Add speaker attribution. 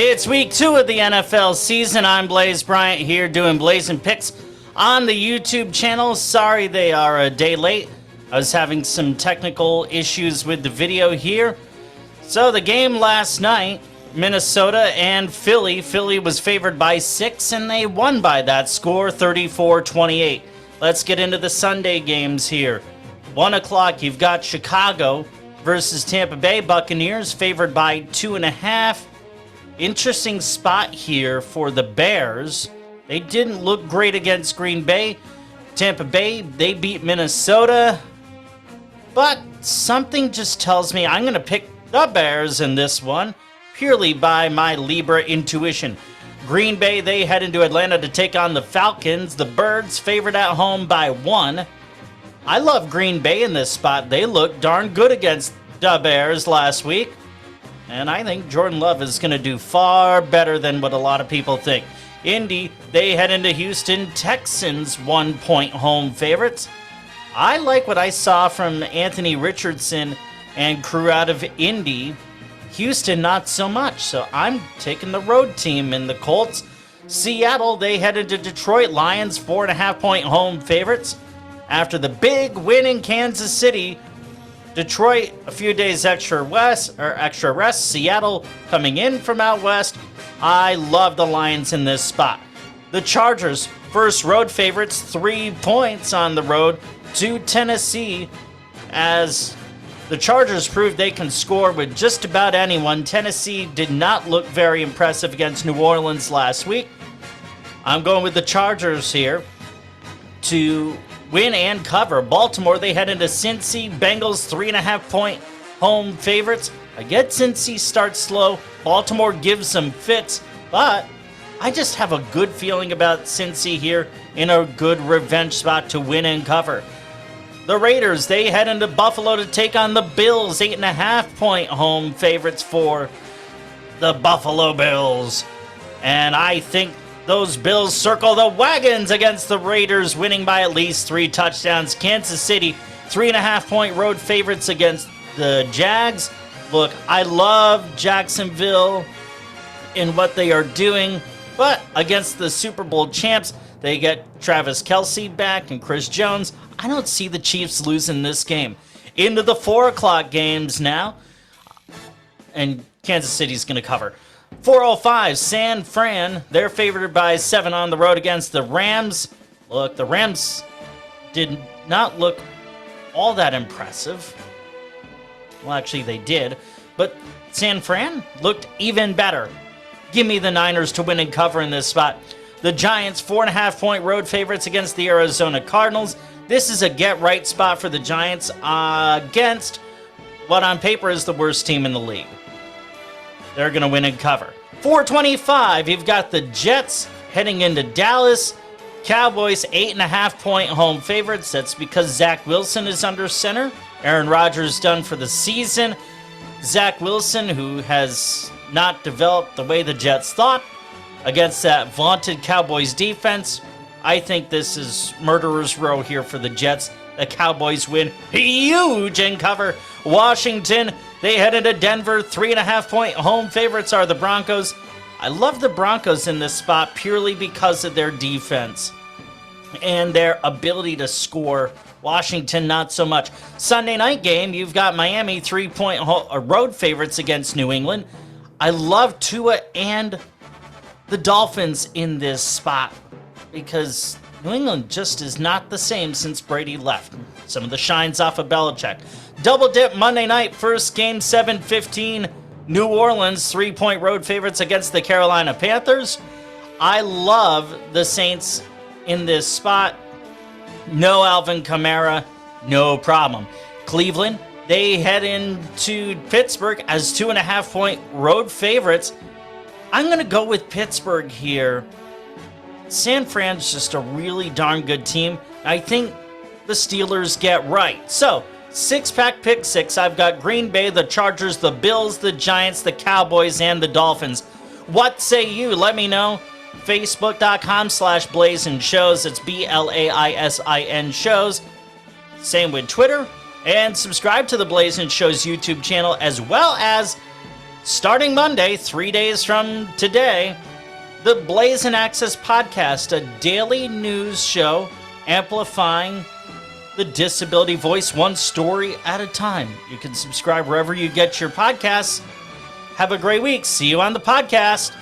Speaker 1: It's week 2 of the NFL season. I'm Blaise Bryant here doing Blazing Picks on the YouTube channel. Sorry they are a day late. I was having some technical issues with the video here. So the game last night, Minnesota and Philly. Philly was favored by 6 and they won by that score, 34-28. Let's get into the Sunday games here. 1 o'clock, you've got Chicago versus Tampa Bay Buccaneers, favored by 2.5. Interesting spot here for the Bears. They didn't look great against Green Bay. Tampa Bay, they beat Minnesota. But something just tells me I'm going to pick the Bears in this one, purely by my Libra intuition. Green Bay, they head into Atlanta to take on the Falcons. The Birds favored at home by 1. I love Green Bay in this spot. They looked darn good against the Bears last week. And I think Jordan Love is going to do far better than what a lot of people think. Indy, they head into Houston. Texans 1-point home favorites. I like what I saw from Anthony Richardson and crew out of Indy. Houston, not so much. So I'm taking the road team in the Colts. Seattle, they head into Detroit. Lions 4.5-point home favorites. After the big win in Kansas City, Detroit a few days extra rest. Seattle coming in from out west. I love the Lions in this spot. The Chargers, first road favorites, 3 points on the road to Tennessee, as the Chargers proved they can score with just about anyone. Tennessee did not look very impressive against New Orleans last week. I'm going with the Chargers here to win and cover. Baltimore, they head into Cincy. Bengals 3.5-point home favorites. I get Cincy starts slow. Baltimore gives some fits, but I just have a good feeling about Cincy here in a good revenge spot to win and cover. The Raiders, they head into Buffalo to take on the Bills. 8.5-point home favorites for the Buffalo Bills. And I think those Bills circle the wagons against the Raiders, winning by at least 3 touchdowns. Kansas City, 3.5-point road favorites against the Jags. Look, I love Jacksonville in what they are doing, but against the Super Bowl champs, they get Travis Kelce back and Chris Jones. I don't see the Chiefs losing this game. Into the 4 o'clock games now, and Kansas City's going to cover. 4:05, San Fran, they're favored by 7 on the road against the Rams. Look, the Rams did not look all that impressive. Well, actually, they did. But San Fran looked even better. Give me the Niners to win and cover in this spot. The Giants, 4.5-point road favorites against the Arizona Cardinals. This is a get-right spot for the Giants against what on paper is the worst team in the league. They're going to win and cover. 4:25, you've got the Jets heading into Dallas. Cowboys, 8.5-point home favorites. That's because Zach Wilson is under center. Aaron Rodgers done for the season. Zach Wilson, who has not developed the way the Jets thought against that vaunted Cowboys defense. I think this is murderer's row here for the Jets. The Cowboys win huge and cover. Washington, they head into Denver. 3.5-point home favorites are the Broncos. I love the Broncos in this spot purely because of their defense and their ability to score. Washington, not so much. Sunday night game, you've got Miami, 3-point road favorites against New England. I love Tua and the Dolphins in this spot because New England just is not the same since Brady left. Some of the shines off of Belichick. Double dip Monday night, first game, 7:15. New Orleans, 3-point road favorites against the Carolina Panthers. I love the Saints in this spot. No Alvin Kamara, no problem. Cleveland, they head into Pittsburgh as 2.5-point road favorites. I'm going to go with Pittsburgh here. San Fran's just a really darn good team. I think the Steelers get right. So, 6-pack pick 6. I've got Green Bay, the Chargers, the Bills, the Giants, the Cowboys, and the Dolphins. What say you? Let me know. Facebook.com/Blaisin Shows. It's BLAISIN Shows. Same with Twitter. And subscribe to the Blaisin Shows YouTube channel, as well as starting Monday, 3 days from today, the Blaise and Access podcast, a daily news show amplifying the disability voice one story at a time. You can subscribe wherever you get your podcasts. Have a great week. See you on the podcast.